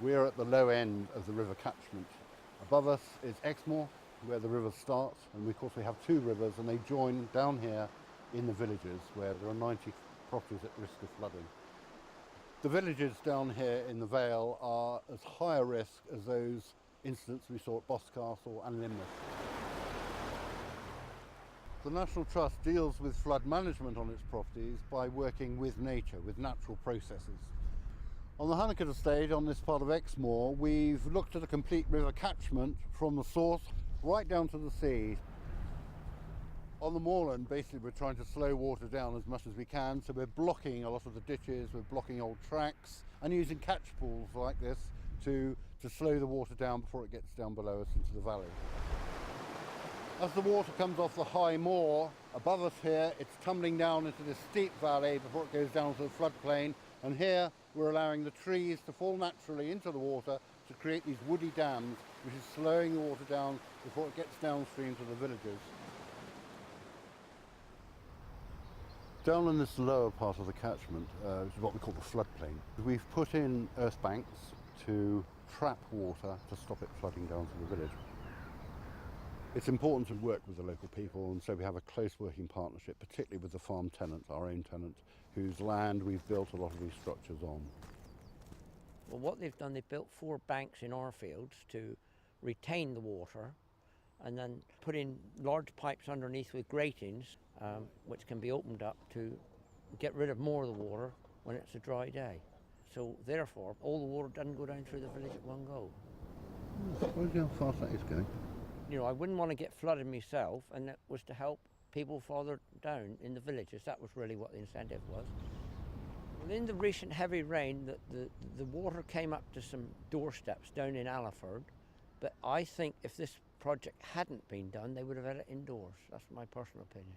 We're at the low end of the river catchment. Above us is Exmoor, where the river starts, and of course we have two rivers and they join down here in the villages where there are 90 properties at risk of flooding. The villages down here in the Vale are as high a risk as those incidents we saw at Boscastle and Lynmouth. The National Trust deals with flood management on its properties by working with nature, with natural processes. On the Holnicote Estate, on this part of Exmoor, we've looked at a complete river catchment from the source right down to the sea. On the moorland, basically we're trying to slow water down as much as we can, so we're blocking a lot of the ditches, we're blocking old tracks and using catch pools like this to slow the water down before it gets down below us into the valley. As the water comes off the high moor above us here, it's tumbling down into this steep valley before it goes down to the floodplain, and here we're allowing the trees to fall naturally into the water to create these woody dams, which is slowing the water down before it gets downstream to the villages. Down in this lower part of the catchment, which is what we call the floodplain, we've put in earth banks to trap water to stop it flooding down to the village. It's important to work with the local people, and so we have a close working partnership, particularly with the farm tenants, our own tenants, whose land we've built a lot of these structures on. Well, what they've done, they've built 4 banks in our fields to retain the water, and then put in large pipes underneath with gratings, which can be opened up to get rid of more of the water when it's a dry day. So therefore, all the water doesn't go down through the village at one go. Look how fast that is going. You know, I wouldn't want to get flooded myself, and it was to help people farther down in the villages. That was really what the incentive was. Well, in the recent heavy rain, the water came up to some doorsteps down in Alliford, but I think if this project hadn't been done, they would have had it indoors. That's my personal opinion.